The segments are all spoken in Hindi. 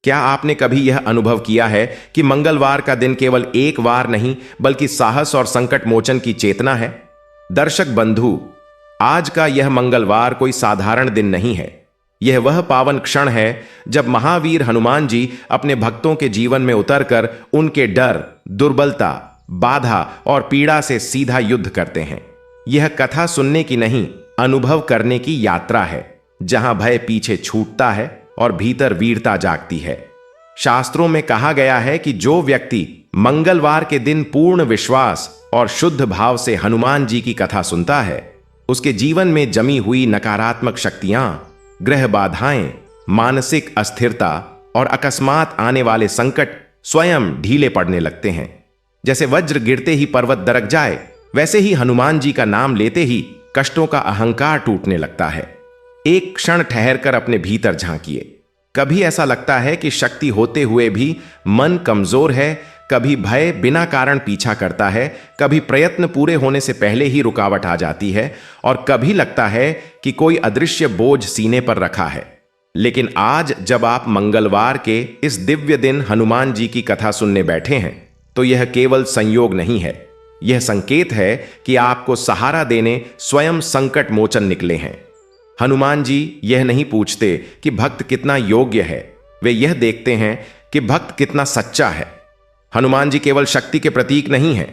क्या आपने कभी यह अनुभव किया है कि मंगलवार का दिन केवल एक वार नहीं बल्कि साहस और संकट मोचन की चेतना है? दर्शक बंधु, आज का यह मंगलवार कोई साधारण दिन नहीं है। यह वह पावन क्षण है जब महावीर हनुमान जी अपने भक्तों के जीवन में उतरकर उनके डर, दुर्बलता, बाधा और पीड़ा से सीधा युद्ध करते हैं। यह कथा सुनने की नहीं, अनुभव करने की यात्रा है, जहां भय पीछे छूटता है और भीतर वीरता जागती है। शास्त्रों में कहा गया है कि जो व्यक्ति मंगलवार के दिन पूर्ण विश्वास और शुद्ध भाव से हनुमान जी की कथा सुनता है, उसके जीवन में जमी हुई नकारात्मक शक्तियां, ग्रह बाधाएं, मानसिक अस्थिरता और अकस्मात आने वाले संकट स्वयं ढीले पड़ने लगते हैं। जैसे वज्र गिरते ही पर्वत दरक जाए, वैसे ही हनुमान जी का नाम लेते ही कष्टों का अहंकार टूटने लगता है। एक क्षण ठहरकर अपने भीतर झांकिए। कभी ऐसा लगता है कि शक्ति होते हुए भी मन कमजोर है, कभी भय बिना कारण पीछा करता है, कभी प्रयत्न पूरे होने से पहले ही रुकावट आ जाती है और कभी लगता है कि कोई अदृश्य बोझ सीने पर रखा है। लेकिन आज जब आप मंगलवार के इस दिव्य दिन हनुमान जी की कथा सुनने बैठे हैं, तो यह केवल संयोग नहीं है, यह संकेत है कि आपको सहारा देने स्वयं संकट मोचन निकले हैं। हनुमान जी यह नहीं पूछते कि भक्त कितना योग्य है, वे यह देखते हैं कि भक्त कितना सच्चा है। हनुमान जी केवल शक्ति के प्रतीक नहीं हैं,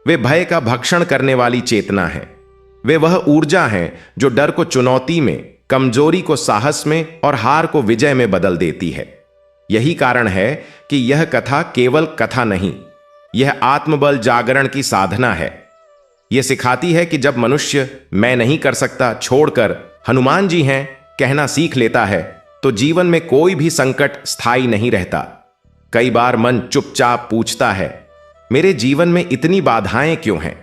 वे भय का भक्षण करने वाली चेतना है। वे वह ऊर्जा हैं जो डर को चुनौती में, कमजोरी को साहस में और हार को विजय में बदल देती है। यही कारण है कि यह कथा केवल कथा नहीं, यह आत्मबल जागरण की साधना है। यह सिखाती है कि जब मनुष्य मैं नहीं कर सकता छोड़कर हनुमान जी हैं कहना सीख लेता है, तो जीवन में कोई भी संकट स्थायी नहीं रहता। कई बार मन चुपचाप पूछता है, मेरे जीवन में इतनी बाधाएं क्यों हैं?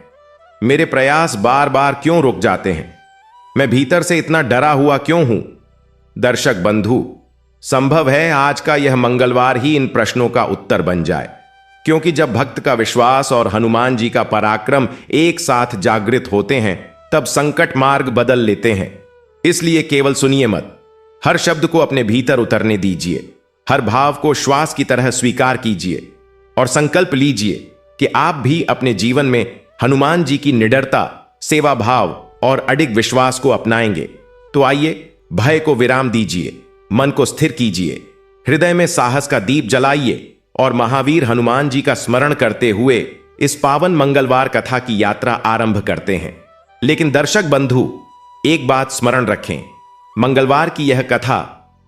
मेरे प्रयास बार बार क्यों रुक जाते हैं? मैं भीतर से इतना डरा हुआ क्यों हूं? दर्शक बंधु, संभव है आज का यह मंगलवार ही इन प्रश्नों का उत्तर बन जाए, क्योंकि जब भक्त का विश्वास और हनुमान जी का पराक्रम एक साथ जागृत होते हैं, तब संकट मार्ग बदल लेते हैं। इसलिए केवल सुनिए मत, हर शब्द को अपने भीतर उतरने दीजिए, हर भाव को श्वास की तरह स्वीकार कीजिए और संकल्प लीजिए कि आप भी अपने जीवन में हनुमान जी की निडरता, सेवा भाव और अडिग विश्वास को अपनाएंगे। तो आइए, भय को विराम दीजिए, मन को स्थिर कीजिए, हृदय में साहस का दीप जलाइए और महावीर हनुमान जी का स्मरण करते हुए इस पावन मंगलवार कथा की यात्रा आरंभ करते हैं। लेकिन दर्शक बंधु, एक बात स्मरण रखें, मंगलवार की यह कथा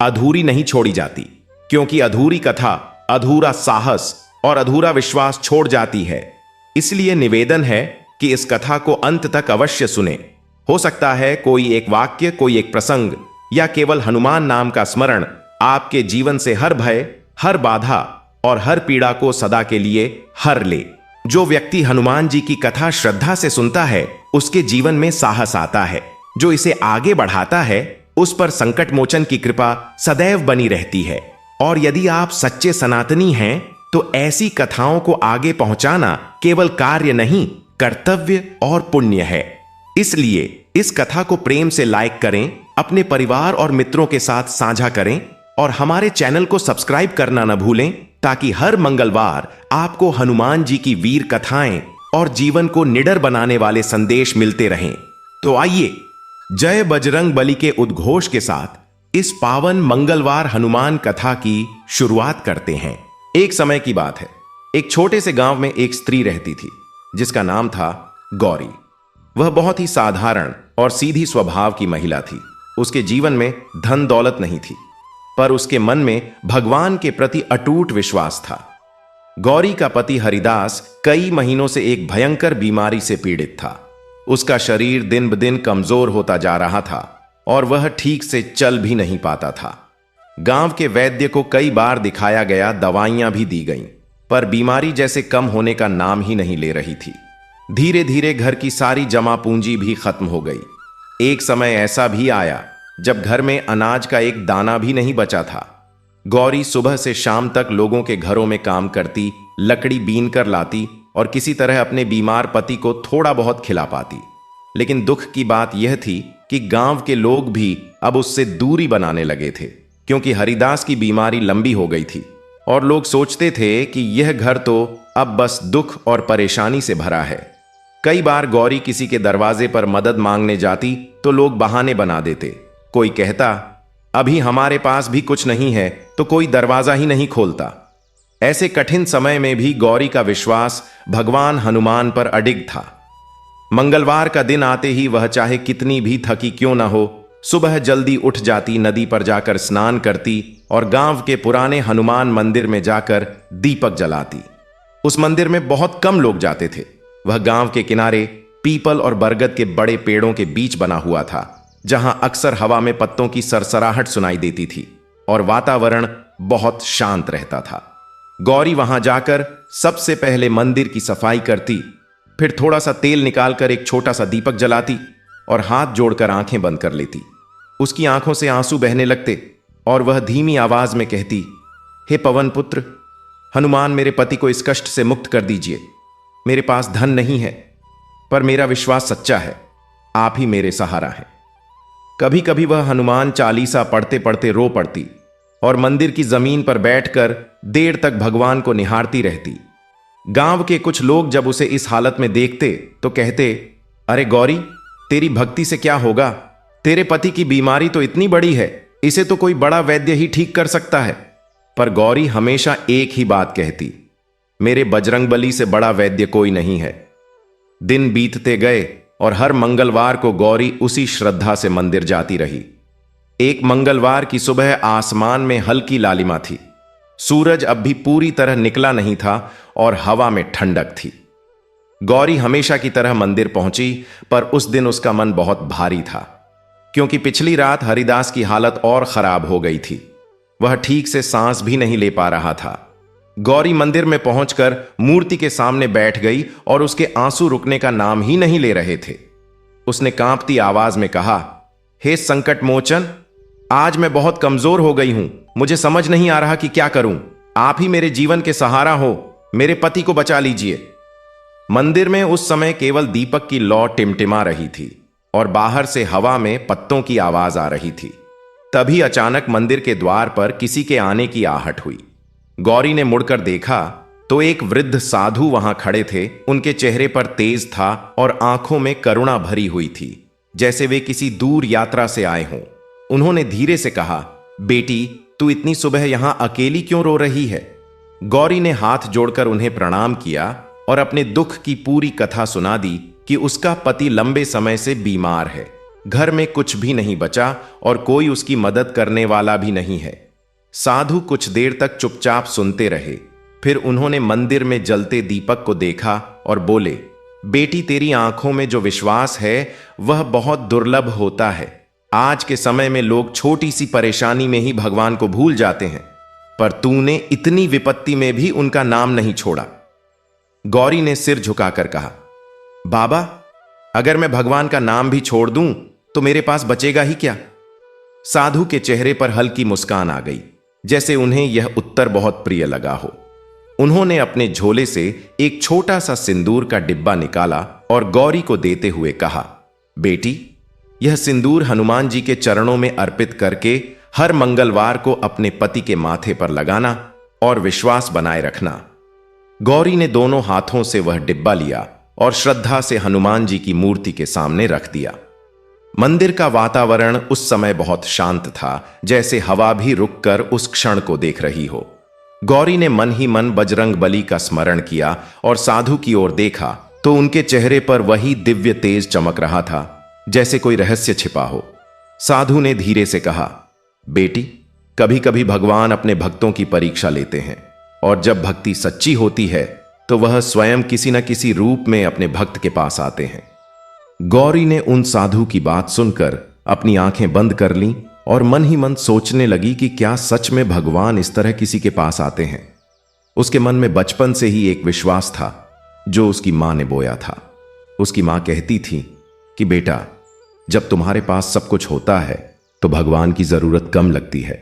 अधूरी नहीं छोड़ी जाती, क्योंकि अधूरी कथा अधूरा साहस और अधूरा विश्वास छोड़ जाती है। इसलिए निवेदन है कि इस कथा को अंत तक अवश्य सुने। हो सकता है कोई एक वाक्य, कोई एक प्रसंग या केवल हनुमान नाम का स्मरण आपके जीवन से हर भय, हर बाधा और हर पीड़ा को सदा के लिए हर ले। जो व्यक्ति हनुमान जी की कथा श्रद्धा से सुनता है, उसके जीवन में साहस आता है। जो इसे आगे बढ़ाता है, उस पर संकट मोचन की कृपा सदैव बनी रहती है। और यदि आप सच्चे सनातनी हैं, तो ऐसी कथाओं को आगे पहुंचाना केवल कार्य नहीं, कर्तव्य और पुण्य है। इसलिए इस कथा को प्रेम से लाइक करें, अपने परिवार और मित्रों के साथ साझा करें और हमारे चैनल को सब्सक्राइब करना न भूलें, ताकि हर मंगलवार आपको हनुमान जी की वीर कथाएं और जीवन को निडर बनाने वाले संदेश मिलते रहें। तो आइए, जय बजरंग बली के उद्घोष के साथ इस पावन मंगलवार हनुमान कथा की शुरुआत करते हैं। एक समय की बात है, एक छोटे से गांव में एक स्त्री रहती थी, जिसका नाम था गौरी। वह बहुत ही साधारण और सीधी स्वभाव की महिला थी। उसके जीवन में धन दौलत नहीं थी, पर उसके मन में भगवान के प्रति अटूट विश्वास था। गौरी का पति हरिदास कई महीनों से एक भयंकर बीमारी से पीड़ित था। उसका शरीर दिन ब दिन कमजोर होता जा रहा था और वह ठीक से चल भी नहीं पाता था। गांव के वैद्य को कई बार दिखाया गया, दवाइयां भी दी गईं, पर बीमारी जैसे कम होने का नाम ही नहीं ले रही थी। धीरे धीरे घर की सारी जमा पूंजी भी खत्म हो गई। एक समय ऐसा भी आया जब घर में अनाज का एक दाना भी नहीं बचा था। गौरी सुबह से शाम तक लोगों के घरों में काम करती, लकड़ी बीन कर लाती और किसी तरह अपने बीमार पति को थोड़ा बहुत खिला पाती। लेकिन दुख की बात यह थी कि गांव के लोग भी अब उससे दूरी बनाने लगे थे, क्योंकि हरिदास की बीमारी लंबी हो गई थी और लोग सोचते थे कि यह घर तो अब बस दुख और परेशानी से भरा है। कई बार गौरी किसी के दरवाजे पर मदद मांगने जाती तो लोग बहाने बना देते। कोई कहता, अभी हमारे पास भी कुछ नहीं है, तो कोई दरवाजा ही नहीं खोलता। ऐसे कठिन समय में भी गौरी का विश्वास भगवान हनुमान पर अडिग था। मंगलवार का दिन आते ही वह चाहे कितनी भी थकी क्यों न हो, सुबह जल्दी उठ जाती, नदी पर जाकर स्नान करती और गांव के पुराने हनुमान मंदिर में जाकर दीपक जलाती। उस मंदिर में बहुत कम लोग जाते थे। वह गांव के किनारे पीपल और बरगद के बड़े पेड़ों के बीच बना हुआ था, जहां अक्सर हवा में पत्तों की सरसराहट सुनाई देती थी और वातावरण बहुत शांत रहता था। गौरी वहां जाकर सबसे पहले मंदिर की सफाई करती, फिर थोड़ा सा तेल निकालकर एक छोटा सा दीपक जलाती और हाथ जोड़कर आंखें बंद कर लेती। उसकी आंखों से आंसू बहने लगते और वह धीमी आवाज में कहती, हे पवन पुत्र हनुमान, मेरे पति को इस कष्ट से मुक्त कर दीजिए। मेरे पास धन नहीं है, पर मेरा विश्वास सच्चा है, आप ही मेरे सहारा हैं। कभी कभी वह हनुमान चालीसा पढ़ते पढ़ते रो पड़ती और मंदिर की जमीन पर बैठकर देर तक भगवान को निहारती रहती। गांव के कुछ लोग जब उसे इस हालत में देखते तो कहते, अरे गौरी, तेरी भक्ति से क्या होगा? तेरे पति की बीमारी तो इतनी बड़ी है, इसे तो कोई बड़ा वैद्य ही ठीक कर सकता है। पर गौरी हमेशा एक ही बात कहती, मेरे बजरंगबली से बड़ा वैद्य कोई नहीं है। दिन बीतते गए और हर मंगलवार को गौरी उसी श्रद्धा से मंदिर जाती रही। एक मंगलवार की सुबह आसमान में हल्की लालिमा थी। सूरज अब भी पूरी तरह निकला नहीं था और हवा में ठंडक थी। गौरी हमेशा की तरह मंदिर पहुंची, पर उस दिन उसका मन बहुत भारी था, क्योंकि पिछली रात हरिदास की हालत और खराब हो गई थी। वह ठीक से सांस भी नहीं ले पा रहा था। गौरी मंदिर में पहुंचकर मूर्ति के सामने बैठ गई और उसके आंसू रुकने का नाम ही नहीं ले रहे थे। उसने कांपती आवाज में कहा, हे संकट मोचन, आज मैं बहुत कमजोर हो गई हूं, मुझे समझ नहीं आ रहा कि क्या करूं। आप ही मेरे जीवन के सहारा हो, मेरे पति को बचा लीजिए। मंदिर में उस समय केवल दीपक की लौ टिमटिमा रही थी और बाहर से हवा में पत्तों की आवाज आ रही थी। तभी अचानक मंदिर के द्वार पर किसी के आने की आहट हुई। गौरी ने मुड़कर देखा तो एक वृद्ध साधु वहां खड़े थे। उनके चेहरे पर तेज था और आंखों में करुणा भरी हुई थी, जैसे वे किसी दूर यात्रा से आए हों। उन्होंने धीरे से कहा, बेटी, तू इतनी सुबह यहां अकेली क्यों रो रही है? गौरी ने हाथ जोड़कर उन्हें प्रणाम किया और अपने दुख की पूरी कथा सुना दी कि उसका पति लंबे समय से बीमार है, घर में कुछ भी नहीं बचा और कोई उसकी मदद करने वाला भी नहीं है। साधु कुछ देर तक चुपचाप सुनते रहे, फिर उन्होंने मंदिर में जलते दीपक को देखा और बोले, बेटी, तेरी आंखों में जो विश्वास है वह बहुत दुर्लभ होता है। आज के समय में लोग छोटी सी परेशानी में ही भगवान को भूल जाते हैं, पर तूने इतनी विपत्ति में भी उनका नाम नहीं छोड़ा। गौरी ने सिर झुकाकर कहा, बाबा, अगर मैं भगवान का नाम भी छोड़ दूं तो मेरे पास बचेगा ही क्या? साधु के चेहरे पर हल्की मुस्कान आ गई, जैसे उन्हें यह उत्तर बहुत प्रिय लगा हो। उन्होंने अपने झोले से एक छोटा सा सिंदूर का डिब्बा निकाला और गौरी को देते हुए कहा, बेटी, यह सिंदूर हनुमान जी के चरणों में अर्पित करके हर मंगलवार को अपने पति के माथे पर लगाना और विश्वास बनाए रखना। गौरी ने दोनों हाथों से वह डिब्बा लिया और श्रद्धा से हनुमान जी की मूर्ति के सामने रख दिया। मंदिर का वातावरण उस समय बहुत शांत था, जैसे हवा भी रुककर उस क्षण को देख रही हो। गौरी ने मन ही मन बजरंगबली का स्मरण किया और साधु की ओर देखा तो उनके चेहरे पर वही दिव्य तेज चमक रहा था, जैसे कोई रहस्य छिपा हो। साधु ने धीरे से कहा, बेटी, कभी कभी भगवान अपने भक्तों की परीक्षा लेते हैं और जब भक्ति सच्ची होती है तो वह स्वयं किसी न किसी रूप में अपने भक्त के पास आते हैं। गौरी ने उन साधु की बात सुनकर अपनी आंखें बंद कर लीं और मन ही मन सोचने लगी कि क्या सच में भगवान इस तरह किसी के पास आते हैं। उसके मन में बचपन से ही एक विश्वास था जो उसकी मां ने बोया था। उसकी मां कहती थी कि बेटा, जब तुम्हारे पास सब कुछ होता है तो भगवान की जरूरत कम लगती है,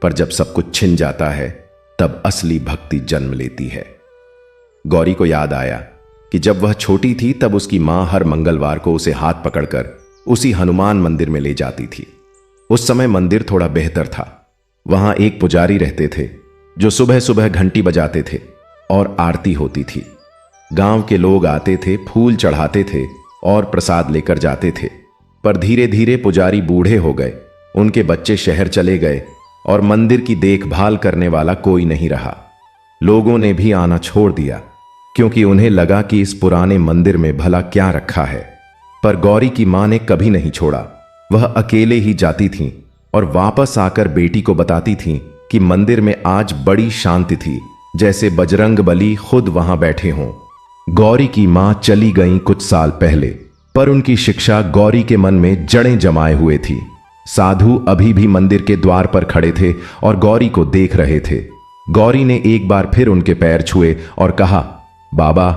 पर जब सब कुछ छिन जाता है तब असली भक्ति जन्म लेती है। गौरी को याद आया कि जब वह छोटी थी तब उसकी मां हर मंगलवार को उसे हाथ पकड़कर उसी हनुमान मंदिर में ले जाती थी। उस समय मंदिर थोड़ा बेहतर था, वहां एक पुजारी रहते थे जो सुबह सुबह घंटी बजाते थे और आरती होती थी। गांव के लोग आते थे, फूल चढ़ाते थे और प्रसाद लेकर जाते थे। पर धीरे धीरे पुजारी बूढ़े हो गए, उनके बच्चे शहर चले गए और मंदिर की देखभाल करने वाला कोई नहीं रहा। लोगों ने भी आना छोड़ दिया क्योंकि उन्हें लगा कि इस पुराने मंदिर में भला क्या रखा है। पर गौरी की मां ने कभी नहीं छोड़ा। वह अकेले ही जाती थीं और वापस आकर बेटी को बताती थीं कि मंदिर में आज बड़ी शांति थी, जैसे बजरंग बली खुद वहां बैठे हों। गौरी की मां चली गईं कुछ साल पहले, पर उनकी शिक्षा गौरी के मन में जड़ें जमाए हुए थी। साधु अभी भी मंदिर के द्वार पर खड़े थे और गौरी को देख रहे थे। गौरी ने एक बार फिर उनके पैर छुए और कहा, बाबा,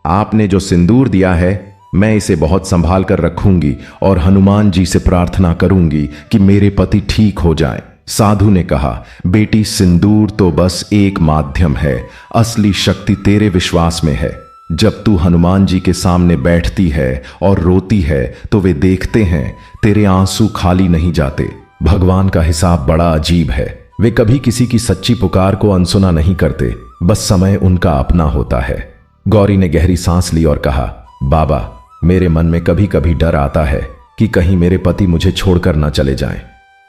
आपने जो सिंदूर दिया है मैं इसे बहुत संभाल कर रखूंगी और हनुमान जी से प्रार्थना करूंगी कि मेरे पति ठीक हो जाएं। साधु ने कहा, बेटी, सिंदूर तो बस एक माध्यम है, असली शक्ति तेरे विश्वास में है। जब तू हनुमान जी के सामने बैठती है और रोती है तो वे देखते हैं, तेरे आंसू खाली नहीं जाते। भगवान का हिसाब बड़ा अजीब है, वे कभी किसी की सच्ची पुकार को अनसुना नहीं करते, बस समय उनका अपना होता है। गौरी ने गहरी सांस ली और कहा, बाबा, मेरे मन में कभी कभी डर आता है कि कहीं मेरे पति मुझे छोड़कर न चले जाएं।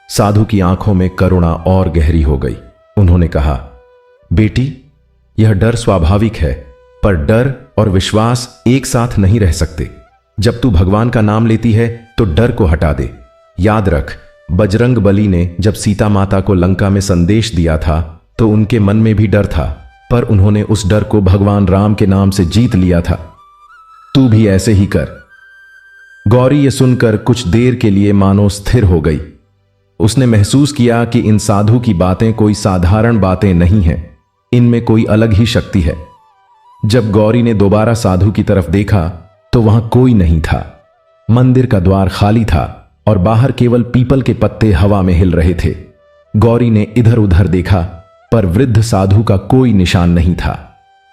साधु की आंखों में करुणा और गहरी हो गई। उन्होंने कहा, बेटी, यह डर स्वाभाविक है, पर डर और विश्वास एक साथ नहीं रह सकते। जब तू भगवान का नाम लेती है तो डर को हटा दे। याद रख, बजरंग बली ने जब सीता माता को लंका में संदेश दिया था तो उनके मन में भी डर था, पर उन्होंने उस डर को भगवान राम के नाम से जीत लिया था। तू भी ऐसे ही कर। गौरी ये सुनकर कुछ देर के लिए मानो स्थिर हो गई। उसने महसूस किया कि इन साधु की बातें कोई साधारण बातें नहीं हैं, इनमें कोई अलग ही शक्ति है। जब गौरी ने दोबारा साधु की तरफ देखा तो वहां कोई नहीं था। मंदिर का द्वार खाली था और बाहर केवल पीपल के पत्ते हवा में हिल रहे थे। गौरी ने इधर उधर देखा, पर वृद्ध साधु का कोई निशान नहीं था।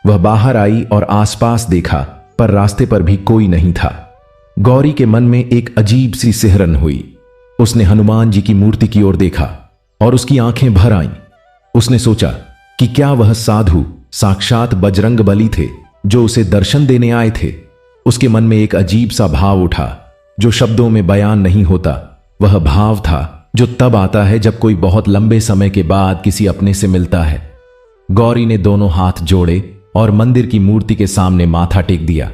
वह बाहर आई और आसपास देखा, पर रास्ते पर भी कोई नहीं था। गौरी के मन में एक अजीब सी सिहरन हुई। उसने हनुमान जी की मूर्ति की ओर देखा और उसकी आंखें भर आईं। उसने सोचा कि क्या वह साधु साक्षात बजरंग बली थे जो उसे दर्शन देने आए थे। उसके मन में एक अजीब सा भाव उठा जो शब्दों में बयान नहीं होता। वह भाव था जो तब आता है जब कोई बहुत लंबे समय के बाद किसी अपने से मिलता है। गौरी ने दोनों हाथ जोड़े और मंदिर की मूर्ति के सामने माथा टेक दिया।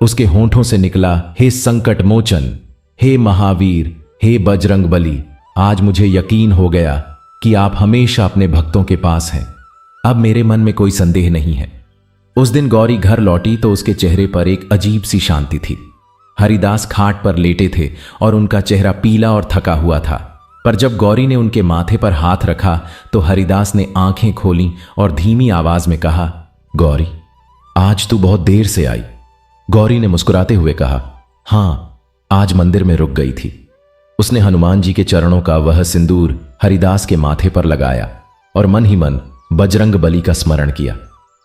उसके होंठों से निकला, हे संकट मोचन, हे महावीर, हे बजरंग बली, आज मुझे यकीन हो गया कि आप हमेशा अपने भक्तों के पास हैं। अब मेरे मन में कोई संदेह नहीं है। उस दिन गौरी घर लौटी तो उसके चेहरे पर एक अजीब सी शांति थी। हरिदास खाट पर लेटे थे और उनका चेहरा पीला और थका हुआ था। पर जब गौरी ने उनके माथे पर हाथ रखा तो हरिदास ने आंखें खोलीं और धीमी आवाज में कहा, गौरी, आज तू बहुत देर से आई। गौरी ने मुस्कुराते हुए कहा, हां, आज मंदिर में रुक गई थी। उसने हनुमान जी के चरणों का वह सिंदूर हरिदास के माथे पर लगाया और मन ही मन बजरंग बली का स्मरण किया।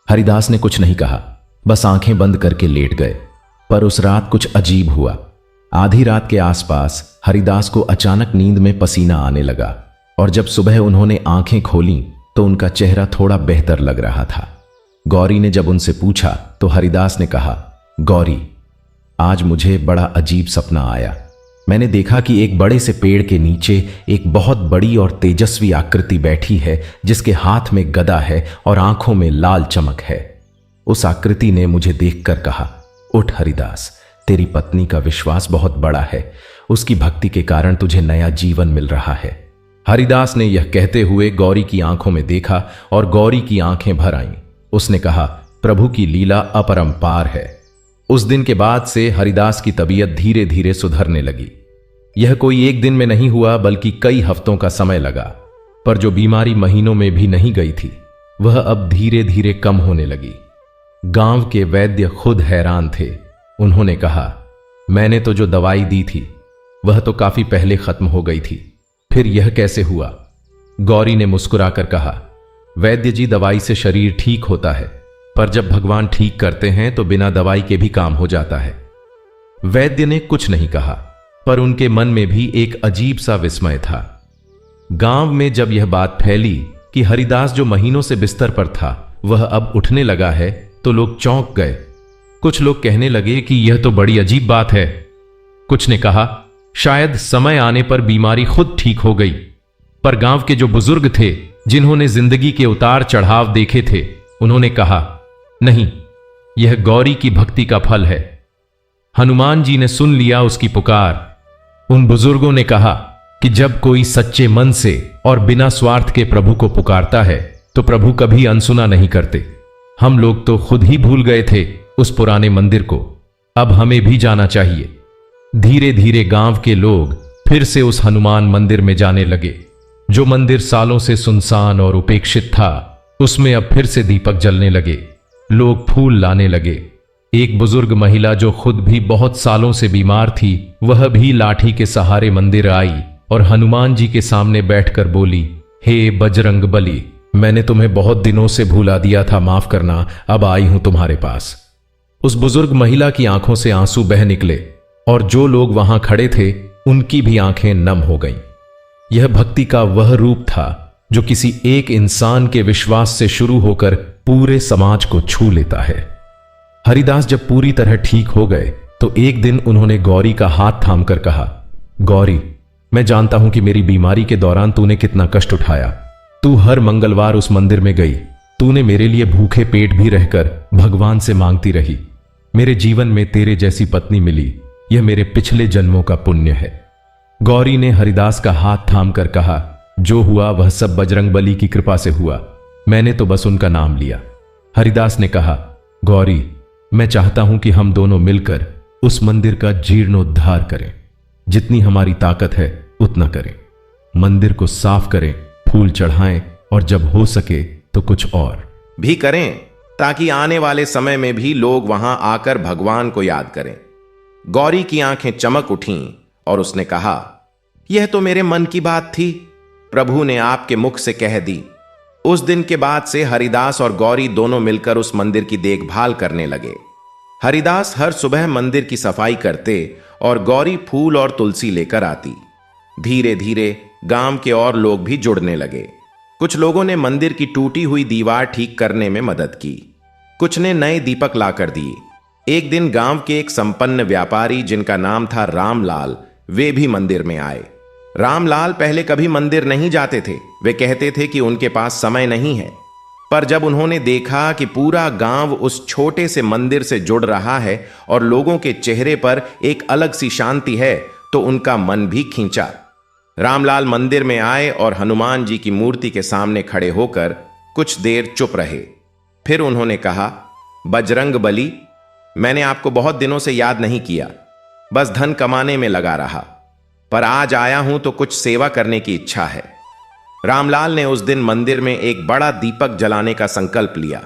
हरिदास ने कुछ नहीं कहा, बस आंखें बंद करके लेट गए। पर उस रात कुछ अजीब हुआ। आधी रात के आसपास हरिदास को अचानक नींद में पसीना आने लगा और जब सुबह उन्होंने आंखें खोलीं तो उनका चेहरा थोड़ा बेहतर लग रहा था। गौरी ने जब उनसे पूछा तो हरिदास ने कहा, गौरी, आज मुझे बड़ा अजीब सपना आया। मैंने देखा कि एक बड़े से पेड़ के नीचे एक बहुत बड़ी और तेजस्वी आकृति बैठी है जिसके हाथ में गदा है और आंखों में लाल चमक है। उस आकृति ने मुझे देखकर कहा, उठ हरिदास, तेरी पत्नी का विश्वास बहुत बड़ा है, उसकी भक्ति के कारण तुझे नया जीवन मिल रहा है। हरिदास ने यह कहते हुए गौरी की आंखों में देखा और गौरी की आंखें भर आईं। उसने कहा, प्रभु की लीला अपरंपार है। उस दिन के बाद से हरिदास की तबीयत धीरे धीरे सुधरने लगी। यह कोई एक दिन में नहीं हुआ बल्कि कई हफ्तों का समय लगा। पर जो बीमारी महीनों में भी नहीं गई थी वह अब धीरे धीरे कम होने लगी। गांव के वैद्य खुद हैरान थे। उन्होंने कहा, मैंने तो जो दवाई दी थी वह तो काफी पहले खत्म हो गई थी, फिर यह कैसे हुआ? गौरी ने मुस्कुराकर कहा, वैद्य जी, दवाई से शरीर ठीक होता है, पर जब भगवान ठीक करते हैं तो बिना दवाई के भी काम हो जाता है। वैद्य ने कुछ नहीं कहा, पर उनके मन में भी एक अजीब सा विस्मय था। गांव में जब यह बात फैली कि हरिदास जो महीनों से बिस्तर पर था वह अब उठने लगा है, तो लोग चौंक गए। कुछ लोग कहने लगे कि यह तो बड़ी अजीब बात है। कुछ ने कहा शायद समय आने पर बीमारी खुद ठीक हो गई। पर गांव के जो बुजुर्ग थे, जिन्होंने जिंदगी के उतार चढ़ाव देखे थे, उन्होंने कहा नहीं, यह गौरी की भक्ति का फल है। हनुमान जी ने सुन लिया उसकी पुकार। उन बुजुर्गों ने कहा कि जब कोई सच्चे मन से और बिना स्वार्थ के प्रभु को पुकारता है तो प्रभु कभी अनसुना नहीं करते। हम लोग तो खुद ही भूल गए थे उस पुराने मंदिर को, अब हमें भी जाना चाहिए। धीरे धीरे गांव के लोग फिर से उस हनुमान मंदिर में जाने लगे। जो मंदिर सालों से सुनसान और उपेक्षित था, उसमें अब फिर से दीपक जलने लगे। लोग फूल लाने लगे। एक बुजुर्ग महिला जो खुद भी बहुत सालों से बीमार थी, वह भी लाठी के सहारे मंदिर आई और हनुमान जी के सामने बैठकर बोली, हे बजरंग बली, मैंने तुम्हें बहुत दिनों से भुला दिया था, माफ करना, अब आई हूं तुम्हारे पास। उस बुजुर्ग महिला की आंखों से आंसू बह निकले और जो लोग वहां खड़े थे उनकी भी आंखें नम हो गईं। यह भक्ति का वह रूप था जो किसी एक इंसान के विश्वास से शुरू होकर पूरे समाज को छू लेता है। हरिदास जब पूरी तरह ठीक हो गए तो एक दिन उन्होंने गौरी का हाथ थामकर कहा, गौरी, मैं जानता हूं कि मेरी बीमारी के दौरान तूने कितना कष्ट उठाया। तू हर मंगलवार उस मंदिर में गई। तूने मेरे लिए भूखे पेट भी रहकर भगवान से मांगती रही। मेरे जीवन में तेरे जैसी पत्नी मिली, यह मेरे पिछले जन्मों का पुण्य है। गौरी ने हरिदास का हाथ थामकर कहा, जो हुआ वह सब बजरंगबली की कृपा से हुआ, मैंने तो बस उनका नाम लिया। हरिदास ने कहा, गौरी, मैं चाहता हूं कि हम दोनों मिलकर उस मंदिर का जीर्णोद्धार करें। जितनी हमारी ताकत है उतना करें। मंदिर को साफ करें, फूल चढ़ाएं और जब हो सके तो कुछ और भी करें, ताकि आने वाले समय में भी लोग वहां आकर भगवान को याद करें। गौरी की आंखें चमक उठीं और उसने कहा, यह तो मेरे मन की बात थी, प्रभु ने आपके मुख से कह दी। उस दिन के बाद से हरिदास और गौरी दोनों मिलकर उस मंदिर की देखभाल करने लगे। हरिदास हर सुबह मंदिर की सफाई करते और गौरी फूल और तुलसी लेकर आती। धीरे धीरे गांव के और लोग भी जुड़ने लगे। कुछ लोगों ने मंदिर की टूटी हुई दीवार ठीक करने में मदद की। कुछ ने नए दीपक लाकर दिए। एक दिन गांव के एक संपन्न व्यापारी जिनका नाम था रामलाल, वे भी मंदिर में आए। रामलाल पहले कभी मंदिर नहीं जाते थे। वे कहते थे कि उनके पास समय नहीं है। पर जब उन्होंने देखा कि पूरा गांव उस छोटे से मंदिर से जुड़ रहा है और लोगों के चेहरे पर एक अलग सी शांति है, तो उनका मन भी खींचा। रामलाल मंदिर में आए और हनुमान जी की मूर्ति के सामने खड़े होकर कुछ देर चुप रहे। फिर उन्होंने कहा, बजरंग बली, मैंने आपको बहुत दिनों से याद नहीं किया, बस धन कमाने में लगा रहा, पर आज आया हूं तो कुछ सेवा करने की इच्छा है। रामलाल ने उस दिन मंदिर में एक बड़ा दीपक जलाने का संकल्प लिया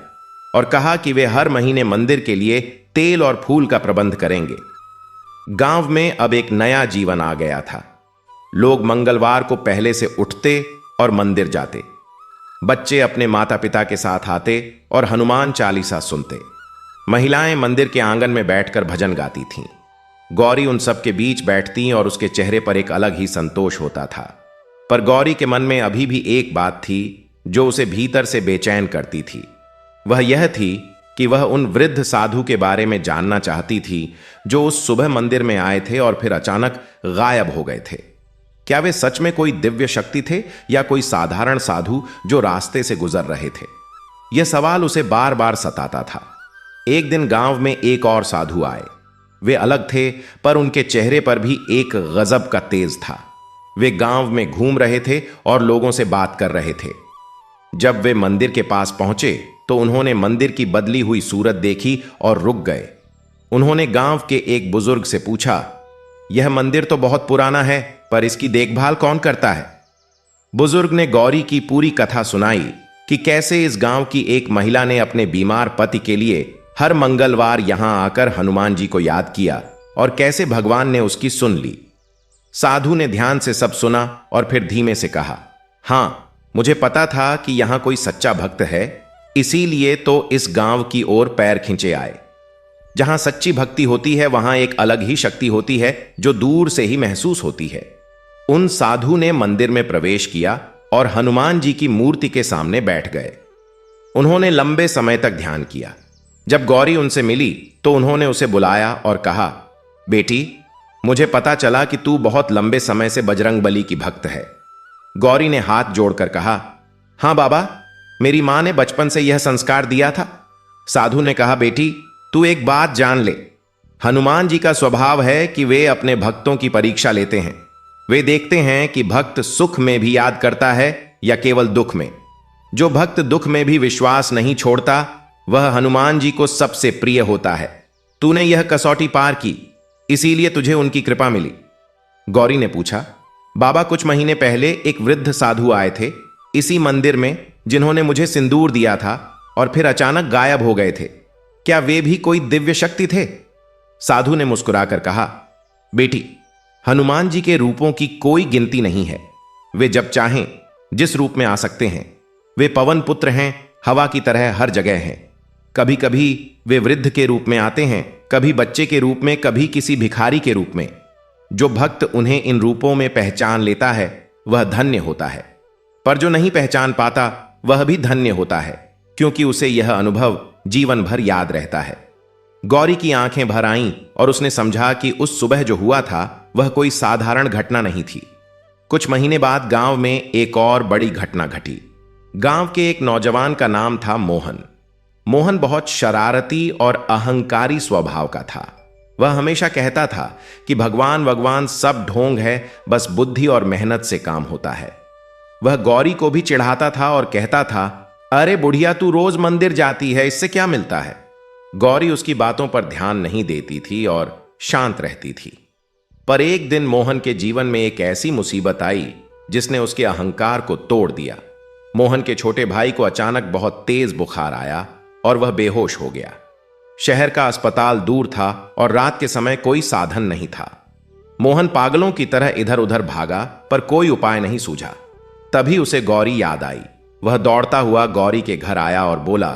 और कहा कि वे हर महीने मंदिर के लिए तेल और फूल का प्रबंध करेंगे। गांव में अब एक नया जीवन आ गया था। लोग मंगलवार को पहले से उठते और मंदिर जाते। बच्चे अपने माता पिता के साथ आते और हनुमान चालीसा सुनते। महिलाएं मंदिर के आंगन में बैठकर भजन गाती थीं। गौरी उन सब के बीच बैठती और उसके चेहरे पर एक अलग ही संतोष होता था। पर गौरी के मन में अभी भी एक बात थी जो उसे भीतर से बेचैन करती थी। वह यह थी कि वह उन वृद्ध साधु के बारे में जानना चाहती थी जो उस सुबह मंदिर में आए थे और फिर अचानक गायब हो गए थे। क्या वे सच में कोई दिव्य शक्ति थे या कोई साधारण साधु जो रास्ते से गुजर रहे थे? यह सवाल उसे बार बार सताता था। एक दिन गांव में एक और साधु आए। वे अलग थे, पर उनके चेहरे पर भी एक गजब का तेज था। वे गांव में घूम रहे थे और लोगों से बात कर रहे थे। जब वे मंदिर के पास पहुंचे तो उन्होंने मंदिर की बदली हुई सूरत देखी और रुक गए। उन्होंने गांव के एक बुजुर्ग से पूछा, यह मंदिर तो बहुत पुराना है, पर इसकी देखभाल कौन करता है? बुजुर्ग ने गौरी की पूरी कथा सुनाई कि कैसे इस गांव की एक महिला ने अपने बीमार पति के लिए हर मंगलवार यहां आकर हनुमान जी को याद किया और कैसे भगवान ने उसकी सुन ली। साधु ने ध्यान से सब सुना और फिर धीमे से कहा, हां, मुझे पता था कि यहां कोई सच्चा भक्त है, इसीलिए तो इस गांव की ओर पैर खींचे आए। जहां सच्ची भक्ति होती है वहां एक अलग ही शक्ति होती है जो दूर से ही महसूस होती है। उन साधु ने मंदिर में प्रवेश किया और हनुमान जी की मूर्ति के सामने बैठ गए। उन्होंने लंबे समय तक ध्यान किया। जब गौरी उनसे मिली तो उन्होंने उसे बुलाया और कहा, बेटी, मुझे पता चला कि तू बहुत लंबे समय से बजरंगबली की भक्त है। गौरी ने हाथ जोड़कर कहा, हां बाबा, मेरी मां ने बचपन से यह संस्कार दिया था। साधु ने कहा, बेटी, तू एक बात जान ले, हनुमान जी का स्वभाव है कि वे अपने भक्तों की परीक्षा लेते हैं। वे देखते हैं कि भक्त सुख में भी याद करता है या केवल दुख में। जो भक्त दुख में भी विश्वास नहीं छोड़ता, वह हनुमान जी को सबसे प्रिय होता है। तूने यह कसौटी पार की, इसीलिए तुझे उनकी कृपा मिली। गौरी ने पूछा, बाबा, कुछ महीने पहले एक वृद्ध साधु आए थे इसी मंदिर में, जिन्होंने मुझे सिंदूर दिया था और फिर अचानक गायब हो गए थे। क्या वे भी कोई दिव्य शक्ति थे? साधु ने मुस्कुराकर कहा, बेटी, हनुमान जी के रूपों की कोई गिनती नहीं है। वे जब चाहें जिस रूप में आ सकते हैं। वे पवन पुत्र हैं, हवा की तरह हर जगह हैं। कभी कभी वे वृद्ध के रूप में आते हैं, कभी बच्चे के रूप में, कभी किसी भिखारी के रूप में। जो भक्त उन्हें इन रूपों में पहचान लेता है वह धन्य होता है, पर जो नहीं पहचान पाता वह भी धन्य होता है, क्योंकि उसे यह अनुभव जीवन भर याद रहता है। गौरी की आंखें भर आईं और उसने समझा कि उस सुबह जो हुआ था वह कोई साधारण घटना नहीं थी। कुछ महीने बाद गांव में एक और बड़ी घटना घटी। गांव के एक नौजवान का नाम था मोहन। मोहन बहुत शरारती और अहंकारी स्वभाव का था। वह हमेशा कहता था कि भगवान सब ढोंग है, बस बुद्धि और मेहनत से काम होता है। वह गौरी को भी चिढ़ाता था और कहता था, अरे बुढ़िया, तू रोज मंदिर जाती है, इससे क्या मिलता है? गौरी उसकी बातों पर ध्यान नहीं देती थी और शांत रहती थी। पर एक दिन मोहन के जीवन में एक ऐसी मुसीबत आई जिसने उसके अहंकार को तोड़ दिया। मोहन के छोटे भाई को अचानक बहुत तेज बुखार आया और वह बेहोश हो गया। शहर का अस्पताल दूर था और रात के समय कोई साधन नहीं था। मोहन पागलों की तरह इधर उधर भागा, पर कोई उपाय नहीं सूझा। तभी उसे गौरी याद आई। वह दौड़ता हुआ गौरी के घर आया और बोला,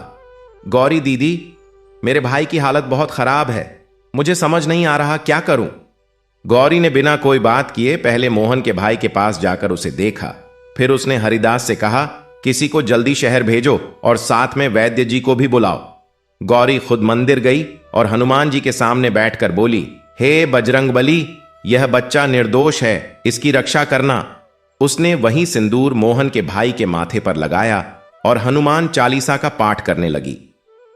गौरी दीदी, मेरे भाई की हालत बहुत खराब है, मुझे समझ नहीं आ रहा क्या करूं। गौरी ने बिना कोई बात किए पहले मोहन के भाई के पास जाकर उसे देखा। फिर उसने हरिदास से कहा, किसी को जल्दी शहर भेजो और साथ में वैद्य जी को भी बुलाओ। गौरी खुद मंदिर गई और हनुमान जी के सामने बैठकर बोली, हे बजरंगबली, यह बच्चा निर्दोष है, इसकी रक्षा करना। उसने वही सिंदूर मोहन के भाई के माथे पर लगाया और हनुमान चालीसा का पाठ करने लगी।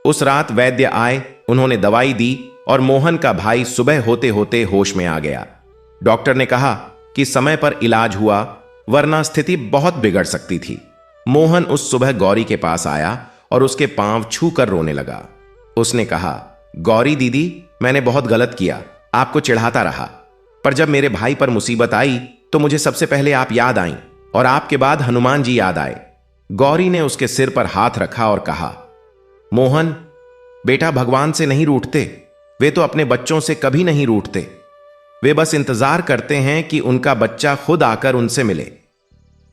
उस रात वैद्य आए, उन्होंने दवाई दी और मोहन का भाई सुबह होते होते होश में आ गया। डॉक्टर ने कहा कि समय पर इलाज हुआ, वरना स्थिति बहुत बिगड़ सकती थी। मोहन उस सुबह गौरी के पास आया और उसके पांव छूकर रोने लगा। उसने कहा, गौरी दीदी, मैंने बहुत गलत किया, आपको चिढ़ाता रहा, पर जब मेरे भाई पर मुसीबत आई तो मुझे सबसे पहले आप याद आईं और आपके बाद हनुमान जी याद आए। गौरी ने उसके सिर पर हाथ रखा और कहा, मोहन बेटा, भगवान से नहीं रूठते, वे तो अपने बच्चों से कभी नहीं रूठते। वे बस इंतजार करते हैं कि उनका बच्चा खुद आकर उनसे मिले।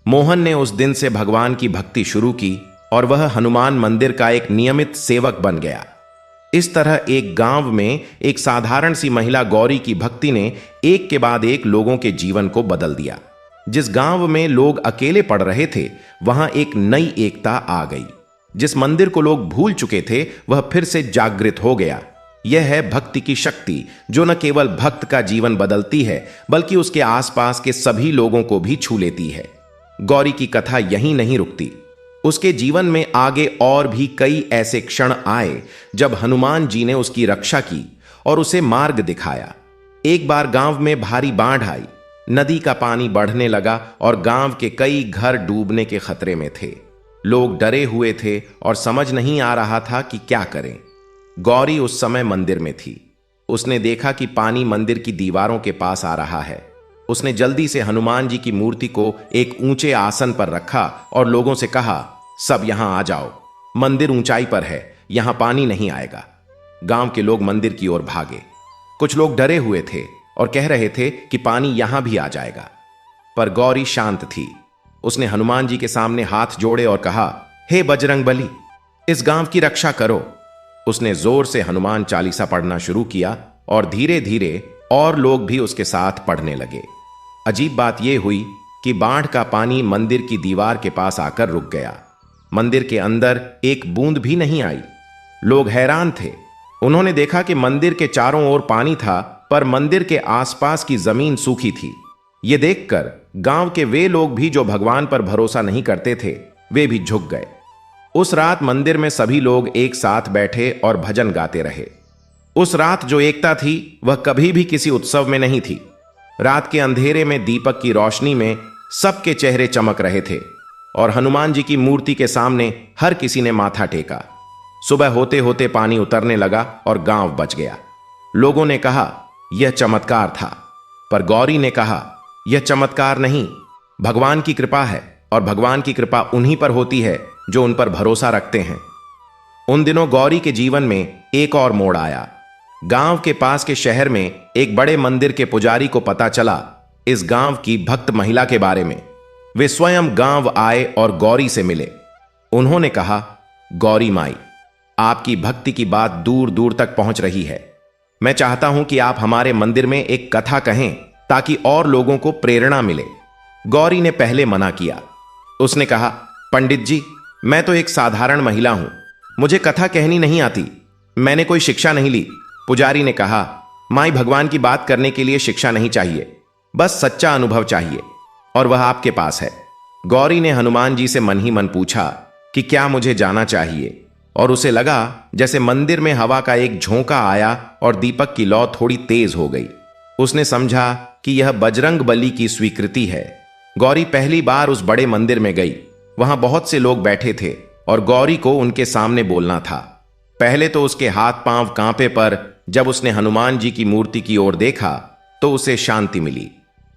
मोहन ने उस दिन से भगवान की भक्ति शुरू की और वह हनुमान मंदिर का एक नियमित सेवक बन गया। इस तरह एक गांव में एक साधारण सी महिला गौरी की भक्ति ने एक के बाद एक लोगों के जीवन को बदल दिया। जिस गांव में लोग अकेले पड़ रहे थे, वहां एक नई एकता आ गई। जिस मंदिर को लोग भूल चुके थे, वह फिर से जागृत हो गया। यह है भक्ति की शक्ति, जो न केवल भक्त का जीवन बदलती है, बल्कि उसके आसपास के सभी लोगों को भी छू लेती है। गौरी की कथा यहीं नहीं रुकती। उसके जीवन में आगे और भी कई ऐसे क्षण आए जब हनुमान जी ने उसकी रक्षा की और उसे मार्ग दिखाया। एक बार गांव में भारी बाढ़ आई, नदी का पानी बढ़ने लगा और गांव के कई घर डूबने के खतरे में थे। लोग डरे हुए थे और समझ नहीं आ रहा था कि क्या करें। गौरी उस समय मंदिर में थी। उसने देखा कि पानी मंदिर की दीवारों के पास आ रहा है। उसने जल्दी से हनुमान जी की मूर्ति को एक ऊंचे आसन पर रखा और लोगों से कहा, सब यहां आ जाओ, मंदिर ऊंचाई पर है, यहां पानी नहीं आएगा। गांव के लोग मंदिर की ओर भागे। कुछ लोग डरे हुए थे और कह रहे थे कि पानी यहां भी आ जाएगा, पर गौरी शांत थी। उसने हनुमान जी के सामने हाथ जोड़े और कहा, हे बजरंगबली, इस गांव की रक्षा करो। उसने जोर से हनुमान चालीसा पढ़ना शुरू किया और धीरे धीरे और लोग भी उसके साथ पढ़ने लगे। अजीब बात यह हुई कि बाढ़ का पानी मंदिर की दीवार के पास आकर रुक गया। मंदिर के अंदर एक बूंद भी नहीं आई। लोग हैरान थे। उन्होंने देखा कि मंदिर के चारों ओर पानी था, पर मंदिर के आसपास की जमीन सूखी थी। ये देखकर गांव के वे लोग भी जो भगवान पर भरोसा नहीं करते थे, वे भी झुक गए। उस रात मंदिर में सभी लोग एक साथ बैठे और भजन गाते रहे। उस रात जो एकता थी वह कभी भी किसी उत्सव में नहीं थी। रात के अंधेरे में दीपक की रोशनी में सबके चेहरे चमक रहे थे और हनुमान जी की मूर्ति के सामने हर किसी ने माथा टेका। सुबह होते होते पानी उतरने लगा और गांव बच गया। लोगों ने कहा यह चमत्कार था, पर गौरी ने कहा यह चमत्कार नहीं, भगवान की कृपा है और भगवान की कृपा उन्हीं पर होती है जो उन पर भरोसा रखते हैं। उन दिनों गौरी के जीवन में एक और मोड़ आया। गांव के पास के शहर में एक बड़े मंदिर के पुजारी को पता चला इस गांव की भक्त महिला के बारे में। वे स्वयं गांव आए और गौरी से मिले। उन्होंने कहा, गौरी माई, आपकी भक्ति की बात दूर दूर तक पहुंच रही है। मैं चाहता हूं कि आप हमारे मंदिर में एक कथा कहें ताकि और लोगों को प्रेरणा मिले। गौरी ने पहले मना किया। उसने कहा, पंडित जी, मैं तो एक साधारण महिला हूं, मुझे कथा कहनी नहीं आती, मैंने कोई शिक्षा नहीं ली। पुजारी ने कहा, माई, भगवान की बात करने के लिए शिक्षा नहीं चाहिए, बस सच्चा अनुभव चाहिए, और वह आपके पास है। गौरी ने हनुमान जी से मन ही मन पूछा कि क्या मुझे जाना चाहिए, और उसे लगा जैसे मंदिर में हवा का एक झोंका आया और दीपक की लौ थोड़ी तेज हो गई। उसने समझा कि यह बजरंग बली की स्वीकृति है। गौरी पहली बार उस बड़े मंदिर में गई। वहां बहुत से लोग बैठे थे और गौरी को उनके सामने बोलना था। पहले तो उसके हाथ पांव कांपे, पर जब उसने हनुमान जी की मूर्ति की ओर देखा तो उसे शांति मिली।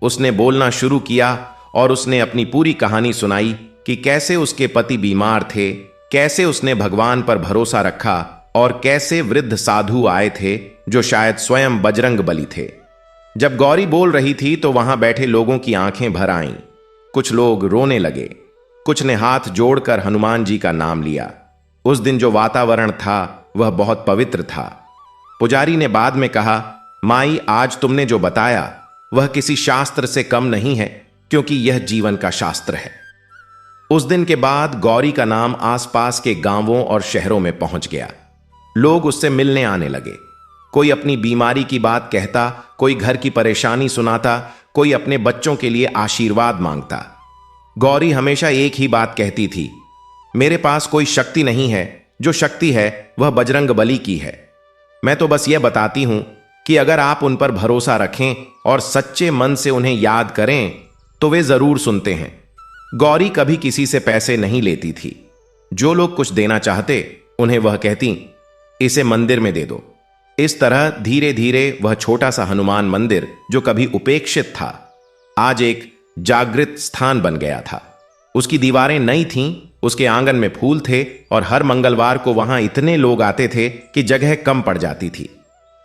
उसने बोलना शुरू किया और उसने अपनी पूरी कहानी सुनाई कि कैसे उसके पति बीमार थे, कैसे उसने भगवान पर भरोसा रखा और कैसे वृद्ध साधु आए थे जो शायद स्वयं बजरंग बली थे। जब गौरी बोल रही थी तो वहां बैठे लोगों की आंखें भर आईं। कुछ लोग रोने लगे, कुछ ने हाथ जोड़कर हनुमान जी का नाम लिया। उस दिन जो वातावरण था वह बहुत पवित्र था। पुजारी ने बाद में कहा, माई, आज तुमने जो बताया वह किसी शास्त्र से कम नहीं है, क्योंकि यह जीवन का शास्त्र है। उस दिन के बाद गौरी का नाम आसपास के गांवों और शहरों में पहुंच गया। लोग उससे मिलने आने लगे। कोई अपनी बीमारी की बात कहता, कोई घर की परेशानी सुनाता, कोई अपने बच्चों के लिए आशीर्वाद मांगता। गौरी हमेशा एक ही बात कहती थी, मेरे पास कोई शक्ति नहीं है, जो शक्ति है वह बजरंग बली की है। मैं तो बस यह बताती हूं कि अगर आप उन पर भरोसा रखें और सच्चे मन से उन्हें याद करें तो वे जरूर सुनते हैं। गौरी कभी किसी से पैसे नहीं लेती थी। जो लोग कुछ देना चाहते उन्हें वह कहती, इसे मंदिर में दे दो। इस तरह धीरे धीरे वह छोटा सा हनुमान मंदिर, जो कभी उपेक्षित था, आज एक जागृत स्थान बन गया था। उसकी दीवारें नई थीं, उसके आंगन में फूल थे और हर मंगलवार को वहां इतने लोग आते थे कि जगह कम पड़ जाती थी।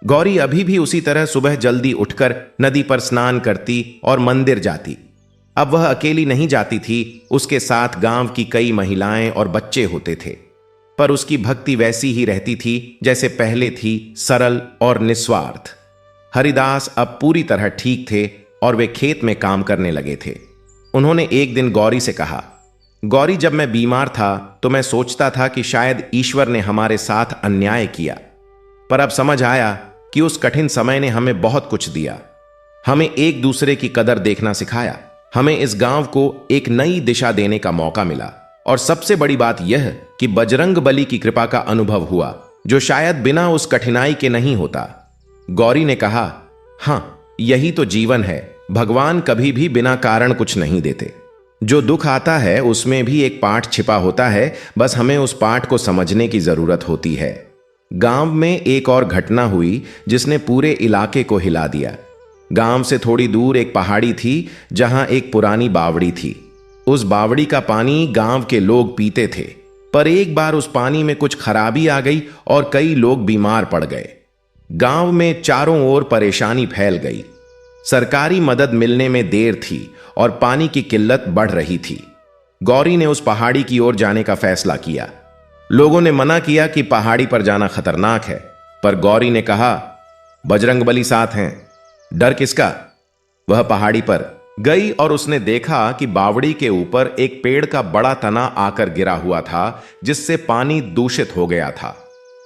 गौरी अभी भी उसी तरह सुबह जल्दी उठकर नदी पर स्नान करती और मंदिर जाती। अब वह अकेली नहीं जाती थी, उसके साथ गांव की कई महिलाएं और बच्चे होते थे। पर उसकी भक्ति वैसी ही रहती थी जैसे पहले थी, सरल और निस्वार्थ। हरिदास अब पूरी तरह ठीक थे और वे खेत में काम करने लगे थे। उन्होंने एक दिन गौरी से कहा, गौरी, जब मैं बीमार था तो मैं सोचता था कि शायद ईश्वर ने हमारे साथ अन्याय किया, पर अब समझ आया कि उस कठिन समय ने हमें बहुत कुछ दिया। हमें एक दूसरे की कदर देखना सिखाया, हमें इस गांव को एक नई दिशा देने का मौका मिला, और सबसे बड़ी बात यह कि बजरंग बली की कृपा का अनुभव हुआ, जो शायद बिना उस कठिनाई के नहीं होता। गौरी ने कहा, हां, यही तो जीवन है। भगवान कभी भी बिना कारण कुछ नहीं देते। जो दुख आता है उसमें भी एक पाठ छिपा होता है, बस हमें उस पाठ को समझने की जरूरत होती है। गांव में एक और घटना हुई जिसने पूरे इलाके को हिला दिया। गांव से थोड़ी दूर एक पहाड़ी थी जहां एक पुरानी बावड़ी थी। उस बावड़ी का पानी गांव के लोग पीते थे, पर एक बार उस पानी में कुछ खराबी आ गई और कई लोग बीमार पड़ गए। गांव में चारों ओर परेशानी फैल गई। सरकारी मदद मिलने में देर थी और पानी की किल्लत बढ़ रही थी। गौरी ने उस पहाड़ी की ओर जाने का फैसला किया। लोगों ने मना किया कि पहाड़ी पर जाना खतरनाक है, पर गौरी ने कहा, बजरंग बली साथ हैं, डर किसका। वह पहाड़ी पर गई और उसने देखा कि बावड़ी के ऊपर एक पेड़ का बड़ा तना आकर गिरा हुआ था, जिससे पानी दूषित हो गया था।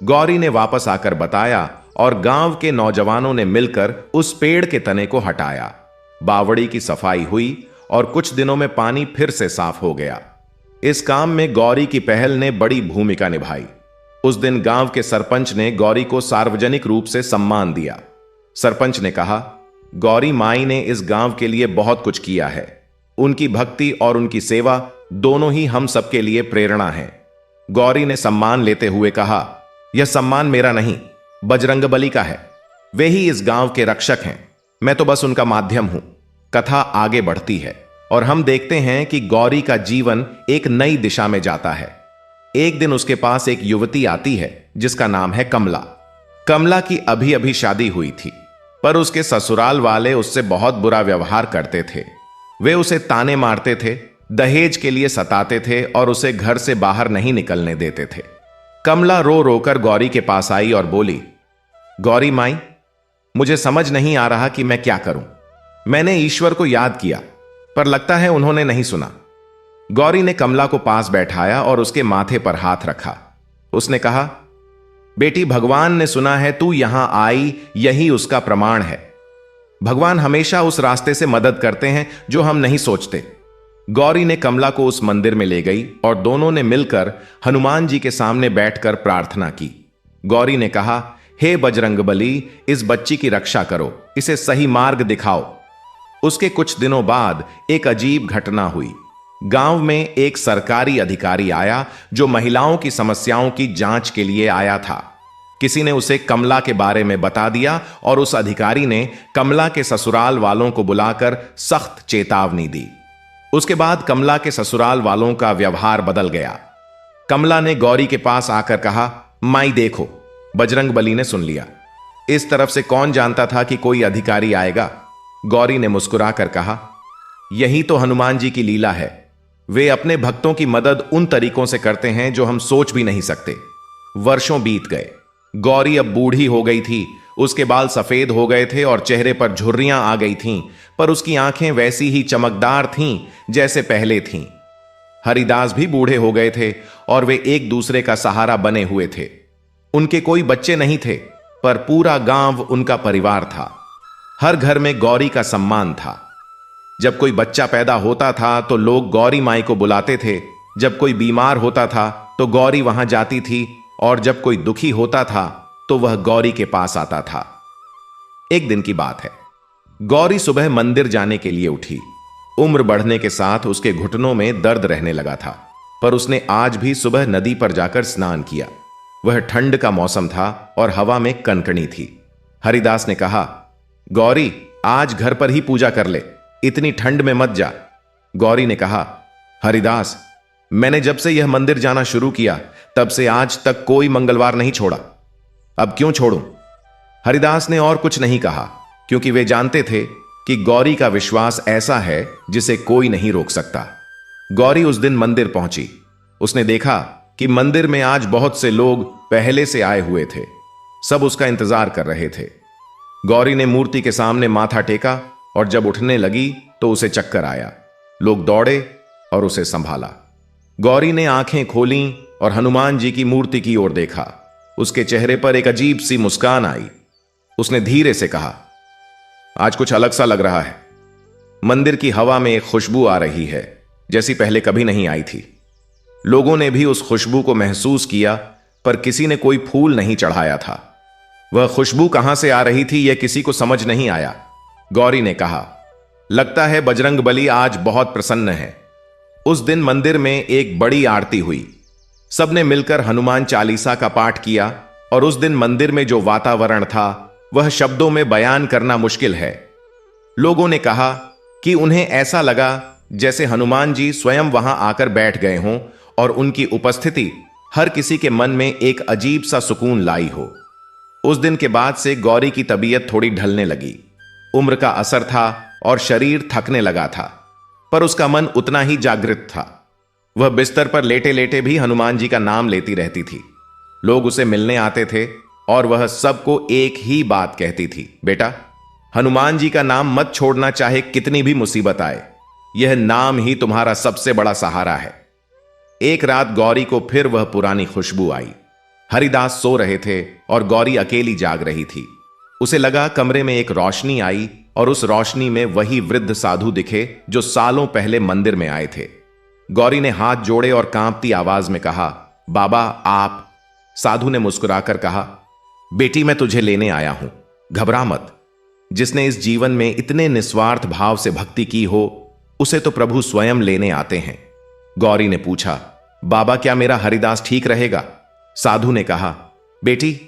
गौरी ने वापस आकर बताया और गांव के नौजवानों ने मिलकर उस पेड़ के तने को हटाया। बावड़ी की सफाई हुई और कुछ दिनों में पानी फिर से साफ हो गया। इस काम में गौरी की पहल ने बड़ी भूमिका निभाई। उस दिन गांव के सरपंच ने गौरी को सार्वजनिक रूप से सम्मान दिया। सरपंच ने कहा, गौरी माई ने इस गांव के लिए बहुत कुछ किया है। उनकी भक्ति और उनकी सेवा दोनों ही हम सबके लिए प्रेरणा है। गौरी ने सम्मान लेते हुए कहा, यह सम्मान मेरा नहीं, बजरंगबली का है। वे ही इस गांव के रक्षक हैं, मैं तो बस उनका माध्यम हूं। कथा आगे बढ़ती है और हम देखते हैं कि गौरी का जीवन एक नई दिशा में जाता है। एक दिन उसके पास एक युवती आती है जिसका नाम है कमला। कमला की अभी अभी शादी हुई थी, पर उसके ससुराल वाले उससे बहुत बुरा व्यवहार करते थे। वे उसे ताने मारते थे, दहेज के लिए सताते थे और उसे घर से बाहर नहीं निकलने देते थे। कमला रो रोकर गौरी के पास आई और बोली, गौरी माई, मुझे समझ नहीं आ रहा कि मैं क्या करूं। मैंने ईश्वर को याद किया, पर लगता है उन्होंने नहीं सुना। गौरी ने कमला को पास बैठाया और उसके माथे पर हाथ रखा। उसने कहा, बेटी, भगवान ने सुना है तू यहां आई, यही उसका प्रमाण है। भगवान हमेशा उस रास्ते से मदद करते हैं जो हम नहीं सोचते। गौरी ने कमला को उस मंदिर में ले गई और दोनों ने मिलकर हनुमान जी के सामने बैठकर प्रार्थना की। गौरी ने कहा, हे बजरंगबली, इस बच्ची की रक्षा करो, इसे सही मार्ग दिखाओ। उसके कुछ दिनों बाद एक अजीब घटना हुई। गांव में एक सरकारी अधिकारी आया जो महिलाओं की समस्याओं की जांच के लिए आया था। किसी ने उसे कमला के बारे में बता दिया और उस अधिकारी ने कमला के ससुराल वालों को बुलाकर सख्त चेतावनी दी। उसके बाद कमला के ससुराल वालों का व्यवहार बदल गया। कमला ने गौरी के पास आकर कहा, माई देखो, बजरंगबली ने सुन लिया। इस तरफ से कौन जानता था कि कोई अधिकारी आएगा। गौरी ने मुस्कुराकर कहा, यही तो हनुमान जी की लीला है। वे अपने भक्तों की मदद उन तरीकों से करते हैं जो हम सोच भी नहीं सकते। वर्षों बीत गए। गौरी अब बूढ़ी हो गई थी। उसके बाल सफेद हो गए थे और चेहरे पर झुर्रियां आ गई थीं, पर उसकी आंखें वैसी ही चमकदार थीं जैसे पहले थीं। हरिदास भी बूढ़े हो गए थे और वे एक दूसरे का सहारा बने हुए थे। उनके कोई बच्चे नहीं थे, पर पूरा गांव उनका परिवार था। हर घर में गौरी का सम्मान था। जब कोई बच्चा पैदा होता था तो लोग गौरी माई को बुलाते थे। जब कोई बीमार होता था तो गौरी वहां जाती थी और जब कोई दुखी होता था तो वह गौरी के पास आता था। एक दिन की बात है। गौरी सुबह मंदिर जाने के लिए उठी। उम्र बढ़ने के साथ उसके घुटनों में दर्द रहने लगा था, पर उसने आज भी सुबह नदी पर जाकर स्नान किया। वह ठंड का मौसम था और हवा में कनकनी थी। हरिदास ने कहा, गौरी, आज घर पर ही पूजा कर ले, इतनी ठंड में मत जा। गौरी ने कहा, हरिदास, मैंने जब से यह मंदिर जाना शुरू किया तब से आज तक कोई मंगलवार नहीं छोड़ा, अब क्यों छोड़ूं? हरिदास ने और कुछ नहीं कहा, क्योंकि वे जानते थे कि गौरी का विश्वास ऐसा है जिसे कोई नहीं रोक सकता। गौरी उस दिन मंदिर पहुंची। उसने देखा कि मंदिर में आज बहुत से लोग पहले से आए हुए थे। सब उसका इंतजार कर रहे थे। गौरी ने मूर्ति के सामने माथा टेका और जब उठने लगी तो उसे चक्कर आया। लोग दौड़े और उसे संभाला। गौरी ने आंखें खोलीं और हनुमान जी की मूर्ति की ओर देखा। उसके चेहरे पर एक अजीब सी मुस्कान आई। उसने धीरे से कहा, आज कुछ अलग सा लग रहा है। मंदिर की हवा में एक खुशबू आ रही है जैसी पहले कभी नहीं आई थी। लोगों ने भी उस खुशबू को महसूस किया, पर किसी ने कोई फूल नहीं चढ़ाया था। वह खुशबू कहां से आ रही थी यह किसी को समझ नहीं आया। गौरी ने कहा, लगता है बजरंगबली आज बहुत प्रसन्न है। उस दिन मंदिर में एक बड़ी आरती हुई। सबने मिलकर हनुमान चालीसा का पाठ किया और उस दिन मंदिर में जो वातावरण था वह शब्दों में बयान करना मुश्किल है। लोगों ने कहा कि उन्हें ऐसा लगा जैसे हनुमान जी स्वयं वहां आकर बैठ गए हों और उनकी उपस्थिति हर किसी के मन में एक अजीब सा सुकून लाई हो। उस दिन के बाद से गौरी की तबीयत थोड़ी ढलने लगी। उम्र का असर था और शरीर थकने लगा था, पर उसका मन उतना ही जागृत था। वह बिस्तर पर लेटे लेटे भी हनुमान जी का नाम लेती रहती थी। लोग उसे मिलने आते थे और वह सबको एक ही बात कहती थी, बेटा, हनुमान जी का नाम मत छोड़ना, चाहे कितनी भी मुसीबत आए। यह नाम ही तुम्हारा सबसे बड़ा सहारा है। एक रात गौरी को फिर वह पुरानी खुशबू आई। हरिदास सो रहे थे और गौरी अकेली जाग रही थी। उसे लगा कमरे में एक रोशनी आई और उस रोशनी में वही वृद्ध साधु दिखे जो सालों पहले मंदिर में आए थे। गौरी ने हाथ जोड़े और कांपती आवाज में कहा, बाबा आप। साधु ने मुस्कुराकर कहा, बेटी मैं तुझे लेने आया हूं, घबरा मत। जिसने इस जीवन में इतने निस्वार्थ भाव से भक्ति की हो उसे तो प्रभु स्वयं लेने आते हैं। गौरी ने पूछा, बाबा क्या मेरा हरिदास ठीक रहेगा? साधु ने कहा, बेटी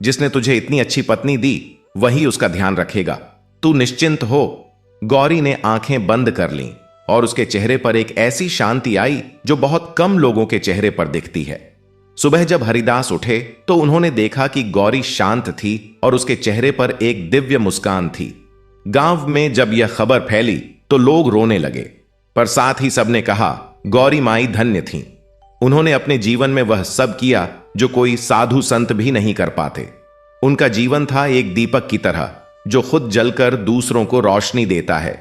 जिसने तुझे इतनी अच्छी पत्नी दी वही उसका ध्यान रखेगा, तू निश्चिंत हो। गौरी ने आंखें बंद कर लीं और उसके चेहरे पर एक ऐसी शांति आई जो बहुत कम लोगों के चेहरे पर दिखती है। सुबह जब हरिदास उठे तो उन्होंने देखा कि गौरी शांत थी और उसके चेहरे पर एक दिव्य मुस्कान थी। गांव में जब यह खबर फैली तो लोग रोने लगे, पर साथ ही सबने कहा गौरी माई धन्य थीं। उन्होंने अपने जीवन में वह सब किया जो कोई साधु संत भी नहीं कर पाते। उनका जीवन था एक दीपक की तरह जो खुद जलकर दूसरों को रोशनी देता है।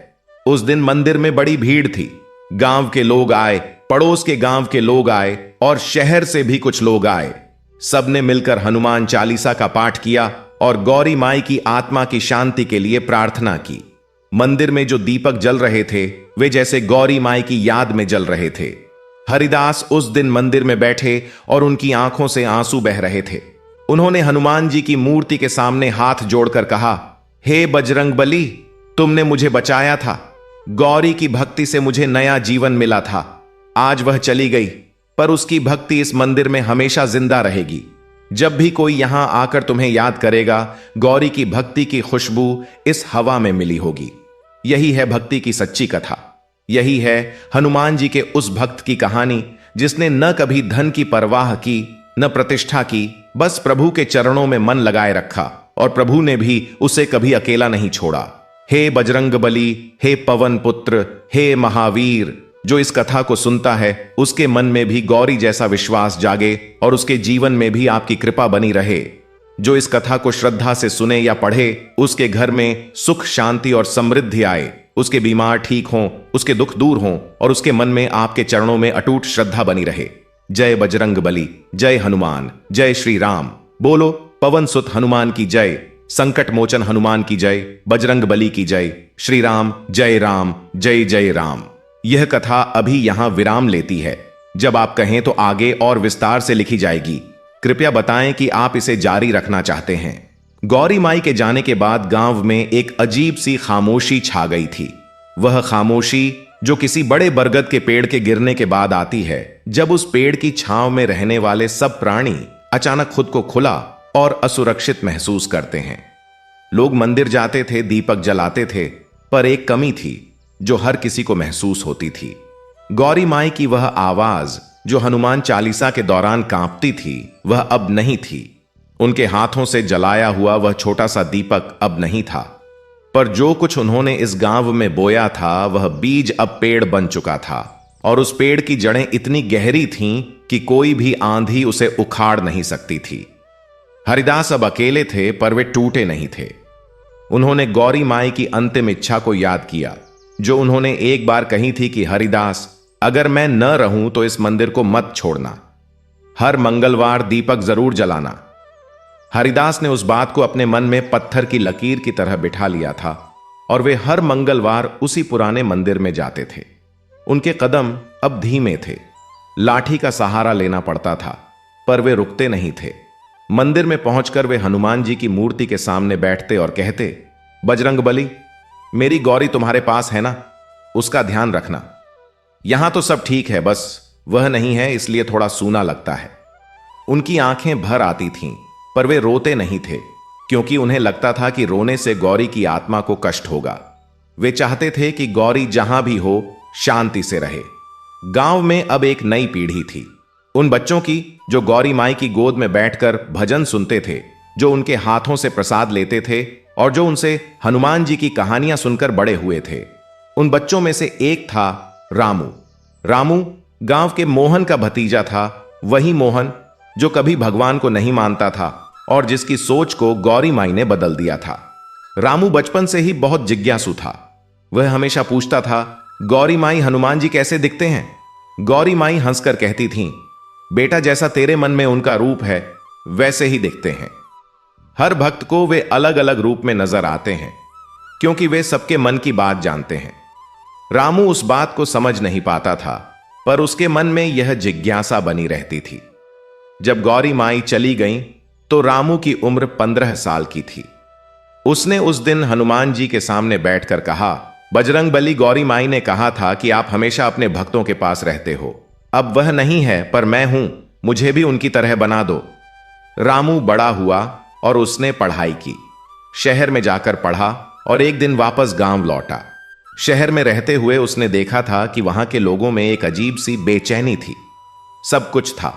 उस दिन मंदिर में बड़ी भीड़ थी। गांव के लोग आए, पड़ोस के गांव के लोग आए और शहर से भी कुछ लोग आए। सबने मिलकर हनुमान चालीसा का पाठ किया और गौरी माई की आत्मा की शांति के लिए प्रार्थना की। मंदिर में जो दीपक जल रहे थे वे जैसे गौरी माई की याद में जल रहे थे। हरिदास उस दिन मंदिर में बैठे और उनकी आंखों से आंसू बह रहे थे। उन्होंने हनुमान जी की मूर्ति के सामने हाथ जोड़कर कहा, हे बजरंग बली, तुमने मुझे बचाया था। गौरी की भक्ति से मुझे नया जीवन मिला था। आज वह चली गई, पर उसकी भक्ति इस मंदिर में हमेशा जिंदा रहेगी। जब भी कोई यहां आकर तुम्हें याद करेगा, गौरी की भक्ति की खुशबू इस हवा में मिली होगी। यही है भक्ति की सच्ची कथा। यही है हनुमान जी के उस भक्त की कहानी जिसने न कभी धन की परवाह की, न प्रतिष्ठा की, बस प्रभु के चरणों में मन लगाए रखा और प्रभु ने भी उसे कभी अकेला नहीं छोड़ा। हे बजरंग बली, हे पवन पुत्र, हे महावीर, जो इस कथा को सुनता है उसके मन में भी गौरी जैसा विश्वास जागे और उसके जीवन में भी आपकी कृपा बनी रहे। जो इस कथा को श्रद्धा से सुने या पढ़े उसके घर में सुख, शांति और समृद्धि आए, उसके बीमार ठीक हों, उसके दुख दूर हों और उसके मन में आपके चरणों में अटूट श्रद्धा बनी रहे। जय बजरंग बली, जय हनुमान, जय श्री राम। बोलो पवन सुत हनुमान की जय, संकट मोचन हनुमान की जय, बजरंग बली की जय, श्री राम जय राम, जय जय राम। यह कथा अभी यहां विराम लेती है। जब आप कहें तो आगे और विस्तार से लिखी जाएगी। कृपया बताएं कि आप इसे जारी रखना चाहते हैं। गौरी माई के जाने के बाद गांव में एक अजीब सी खामोशी छा गई थी। वह खामोशी जो किसी बड़े बरगद के पेड़ के गिरने के बाद आती है, जब उस पेड़ की छांव में रहने वाले सब प्राणी अचानक खुद को खुला और असुरक्षित महसूस करते हैं। लोग मंदिर जाते थे, दीपक जलाते थे, पर एक कमी थी जो हर किसी को महसूस होती थी। गौरी माई की वह आवाज जो हनुमान चालीसा के दौरान कांपती थी, वह अब नहीं थी। उनके हाथों से जलाया हुआ वह छोटा सा दीपक अब नहीं था। पर जो कुछ उन्होंने इस गांव में बोया था वह बीज अब पेड़ बन चुका था और उस पेड़ की जड़ें इतनी गहरी थीं कि कोई भी आंधी उसे उखाड़ नहीं सकती थी। हरिदास अब अकेले थे, पर वे टूटे नहीं थे। उन्होंने गौरी माई की अंतिम इच्छा को याद किया जो उन्होंने एक बार कही थी कि हरिदास, अगर मैं न रहूं तो इस मंदिर को मत छोड़ना, हर मंगलवार दीपक जरूर जलाना। हरिदास ने उस बात को अपने मन में पत्थर की लकीर की तरह बिठा लिया था और वे हर मंगलवार उसी पुराने मंदिर में जाते थे। उनके कदम अब धीमे थे, लाठी का सहारा लेना पड़ता था, पर वे रुकते नहीं थे। मंदिर में पहुंचकर वे हनुमान जी की मूर्ति के सामने बैठते और कहते, बजरंग बली, मेरी गौरी तुम्हारे पास है ना, उसका ध्यान रखना। यहां तो सब ठीक है, बस वह नहीं है इसलिए थोड़ा सूना लगता है। उनकी आंखें भर आती थीं, पर वे रोते नहीं थे क्योंकि उन्हें लगता था कि रोने से गौरी की आत्मा को कष्ट होगा। वे चाहते थे कि गौरी जहां भी हो शांति से रहे। गांव में अब एक नई पीढ़ी थी, उन बच्चों की जो गौरी माई की गोद में बैठकर भजन सुनते थे, जो उनके हाथों से प्रसाद लेते थे और जो उनसे हनुमान जी की कहानियां सुनकर बड़े हुए थे। उन बच्चों में से एक था रामू। रामू गांव के मोहन का भतीजा था, वही मोहन जो कभी भगवान को नहीं मानता था और जिसकी सोच को गौरी माई ने बदल दिया था। रामू बचपन से ही बहुत जिज्ञासु था। वह हमेशा पूछता था, गौरी माई हनुमान जी कैसे दिखते हैं? गौरी माई हंसकर कहती थीं, बेटा जैसा तेरे मन में उनका रूप है वैसे ही दिखते हैं। हर भक्त को वे अलग अलग रूप में नजर आते हैं, क्योंकि वे सबके मन की बात जानते हैं। रामू उस बात को समझ नहीं पाता था, पर उसके मन में यह जिज्ञासा बनी रहती थी। जब गौरी माई चली गईं, तो रामू की उम्र 15 साल की थी। उसने उस दिन हनुमान जी के सामने बैठकर कहा, बजरंगबली, गौरी माई ने कहा था कि आप हमेशा अपने भक्तों के पास रहते हो। अब वह नहीं है, पर मैं हूं, मुझे भी उनकी तरह बना दो। रामू बड़ा हुआ और उसने पढ़ाई की। शहर में जाकर पढ़ा और एक दिन वापस गांव लौटा। शहर में रहते हुए उसने देखा था कि वहां के लोगों में एक अजीब सी बेचैनी थी। सब कुछ था,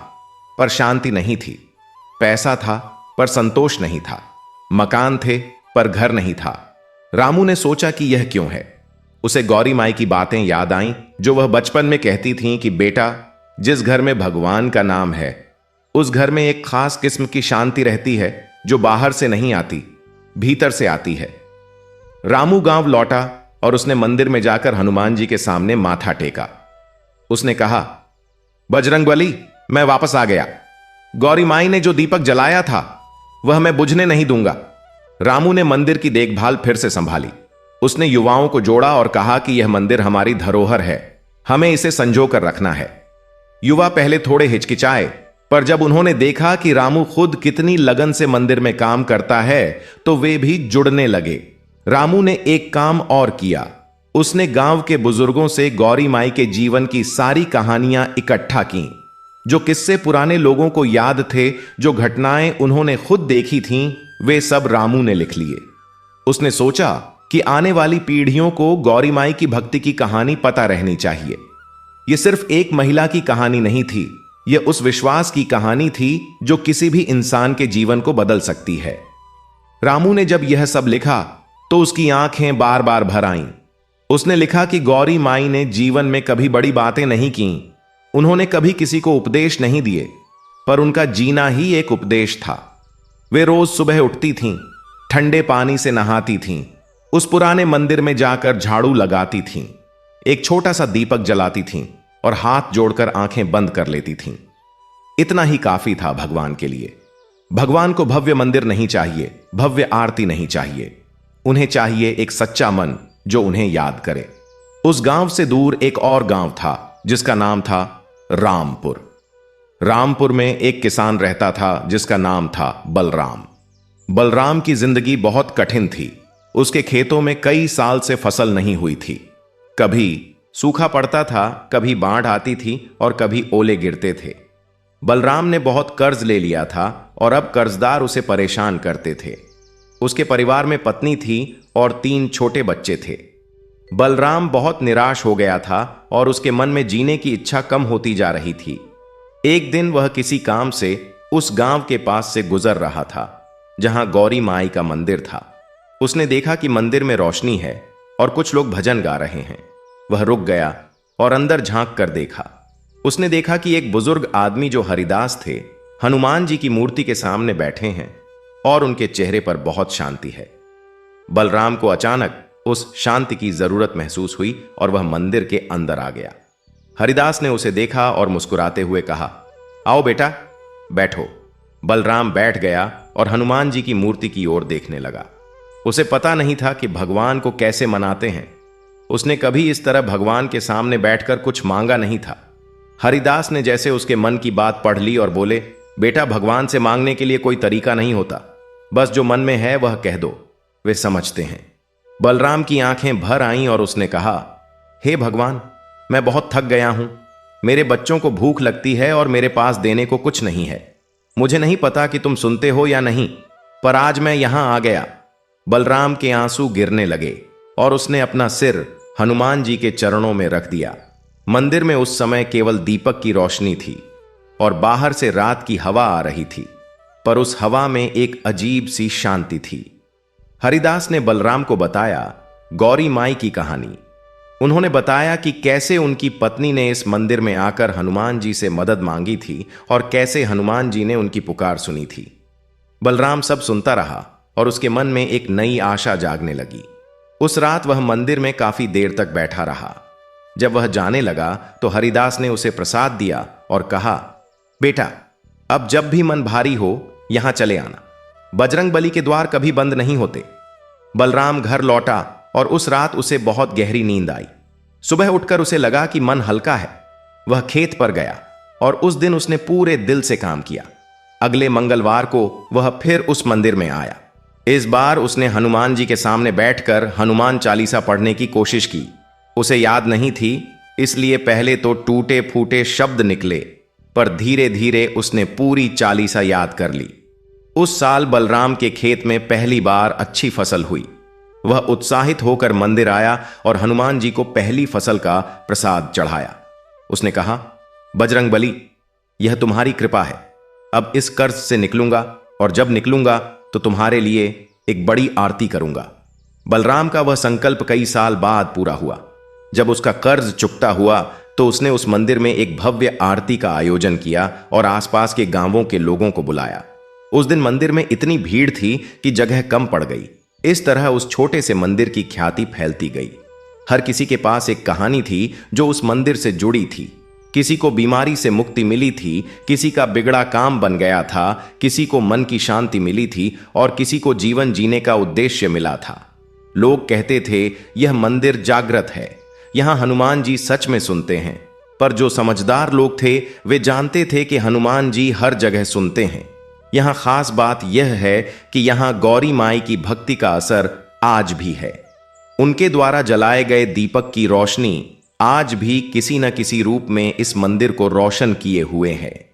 पर शांति नहीं थी। पैसा था, पर संतोष नहीं था। मकान थे, पर घर नहीं था। रामू ने सोचा कि यह क्यों है। उसे गौरी माई की बातें याद आईं, जो वह बचपन में कहती थीं कि बेटा, जिस घर में भगवान का नाम है, उस घर में एक खास किस्म की शांति रहती है, जो बाहर से नहीं आती, भीतर से आती है। रामू गांव लौटा और उसने मंदिर में जाकर हनुमान जी के सामने माथा टेका। उसने कहा, बजरंगबली, मैं वापस आ गया। गौरी माई ने जो दीपक जलाया था वह मैं बुझने नहीं दूंगा। रामू ने मंदिर की देखभाल फिर से संभाली। उसने युवाओं को जोड़ा और कहा कि यह मंदिर हमारी धरोहर है, हमें इसे संजो कर रखना है। युवा पहले थोड़े हिचकिचाए, पर जब उन्होंने देखा कि रामू खुद कितनी लगन से मंदिर में काम करता है, तो वे भी जुड़ने लगे। रामू ने एक काम और किया। उसने गांव के बुजुर्गों से गौरी माई के जीवन की सारी कहानियां इकट्ठा की। जो किस्से पुराने लोगों को याद थे, जो घटनाएं उन्होंने खुद देखी थीं, वे सब रामू ने लिख लिए। उसने सोचा कि आने वाली पीढ़ियों को गौरी माई की भक्ति की कहानी पता रहनी चाहिए। यह सिर्फ एक महिला की कहानी नहीं थी, यह उस विश्वास की कहानी थी जो किसी भी इंसान के जीवन को बदल सकती है। रामू ने जब यह सब लिखा तो उसकी आंखें बार बार भर आईं। उसने लिखा कि गौरी माई ने जीवन में कभी बड़ी बातें नहीं की, उन्होंने कभी किसी को उपदेश नहीं दिए, पर उनका जीना ही एक उपदेश था। वे रोज सुबह उठती थीं, ठंडे पानी से नहाती थीं, उस पुराने मंदिर में जाकर झाड़ू लगाती थीं, एक छोटा सा दीपक जलाती थीं और हाथ जोड़कर आंखें बंद कर लेती थीं। इतना ही काफी था भगवान के लिए। भगवान को भव्य मंदिर नहीं चाहिए, भव्य आरती नहीं चाहिए। उन्हें चाहिए एक सच्चा मन जो उन्हें याद करे। उस गांव से दूर एक और गांव था जिसका नाम था रामपुर। रामपुर में एक किसान रहता था जिसका नाम था बलराम। बलराम की जिंदगी बहुत कठिन थी। उसके खेतों में कई साल से फसल नहीं हुई थी। कभी सूखा पड़ता था, कभी बाढ़ आती थी और कभी ओले गिरते थे। बलराम ने बहुत कर्ज ले लिया था और अब कर्जदार उसे परेशान करते थे। उसके परिवार में पत्नी थी और 3 छोटे बच्चे थे। बलराम बहुत निराश हो गया था और उसके मन में जीने की इच्छा कम होती जा रही थी। एक दिन वह किसी काम से उस गांव के पास से गुजर रहा था जहां गौरी माई का मंदिर था। उसने देखा कि मंदिर में रोशनी है और कुछ लोग भजन गा रहे हैं। वह रुक गया और अंदर झांक कर देखा। उसने देखा कि एक बुजुर्ग आदमी जो हरिदास थे, हनुमान जी की मूर्ति के सामने बैठे हैं और उनके चेहरे पर बहुत शांति है। बलराम को अचानक उस शांति की जरूरत महसूस हुई और वह मंदिर के अंदर आ गया। हरिदास ने उसे देखा और मुस्कुराते हुए कहा, आओ बेटा, बैठो। बलराम बैठ गया और हनुमान जी की मूर्ति की ओर देखने लगा। उसे पता नहीं था कि भगवान को कैसे मनाते हैं। उसने कभी इस तरह भगवान के सामने बैठकर कुछ मांगा नहीं था। हरिदास ने जैसे उसके मन की बात पढ़ ली और बोले, बेटा, भगवान से मांगने के लिए कोई तरीका नहीं होता, बस जो मन में है वह कह दो, वे समझते हैं। बलराम की आंखें भर आईं और उसने कहा, हे भगवान, मैं बहुत थक गया हूं। मेरे बच्चों को भूख लगती है और मेरे पास देने को कुछ नहीं है। मुझे नहीं पता कि तुम सुनते हो या नहीं, पर आज मैं यहां आ गया। बलराम के आंसू गिरने लगे और उसने अपना सिर हनुमान जी के चरणों में रख दिया। मंदिर में उस समय केवल दीपक की रोशनी थी और बाहर से रात की हवा आ रही थी, पर उस हवा में एक अजीब सी शांति थी। हरिदास ने बलराम को बताया गौरी माई की कहानी। उन्होंने बताया कि कैसे उनकी पत्नी ने इस मंदिर में आकर हनुमान जी से मदद मांगी थी और कैसे हनुमान जी ने उनकी पुकार सुनी थी। बलराम सब सुनता रहा और उसके मन में एक नई आशा जागने लगी। उस रात वह मंदिर में काफी देर तक बैठा रहा। जब वह जाने लगा तो हरिदास ने उसे प्रसाद दिया और कहा, बेटा, अब जब भी मन भारी हो यहां चले आना। बजरंग बली के द्वार कभी बंद नहीं होते। बलराम घर लौटा और उस रात उसे बहुत गहरी नींद आई। सुबह उठकर उसे लगा कि मन हल्का है। वह खेत पर गया और उस दिन उसने पूरे दिल से काम किया। अगले मंगलवार को वह फिर उस मंदिर में आया। इस बार उसने हनुमान जी के सामने बैठकर हनुमान चालीसा पढ़ने की कोशिश की। उसे याद नहीं थी, इसलिए पहले तो टूटे फूटे शब्द निकले, पर धीरे धीरे उसने पूरी चालीसा याद कर ली। उस साल बलराम के खेत में पहली बार अच्छी फसल हुई। वह उत्साहित होकर मंदिर आया और हनुमान जी को पहली फसल का प्रसाद चढ़ाया। उसने कहा, बजरंग बली, यह तुम्हारी कृपा है। अब इस कर्ज से निकलूंगा और जब निकलूंगा तो तुम्हारे लिए एक बड़ी आरती करूंगा। बलराम का वह संकल्प कई साल बाद पूरा हुआ। जब उसका कर्ज चुकता हुआ तो उसने उस मंदिर में एक भव्य आरती का आयोजन किया और आसपास के गांवों के लोगों को बुलाया। उस दिन मंदिर में इतनी भीड़ थी कि जगह कम पड़ गई। इस तरह उस छोटे से मंदिर की ख्याति फैलती गई। हर किसी के पास एक कहानी थी जो उस मंदिर से जुड़ी थी। किसी को बीमारी से मुक्ति मिली थी, किसी का बिगड़ा काम बन गया था, किसी को मन की शांति मिली थी और किसी को जीवन जीने का उद्देश्य मिला था। लोग कहते थे, यह मंदिर जागृत है, यहां हनुमान जी सच में सुनते हैं। पर जो समझदार लोग थे वे जानते थे कि हनुमान जी हर जगह सुनते हैं। यहां खास बात यह है कि यहां गौरी माई की भक्ति का असर आज भी है। उनके द्वारा जलाए गए दीपक की रोशनी आज भी किसी न किसी रूप में इस मंदिर को रोशन किए हुए है।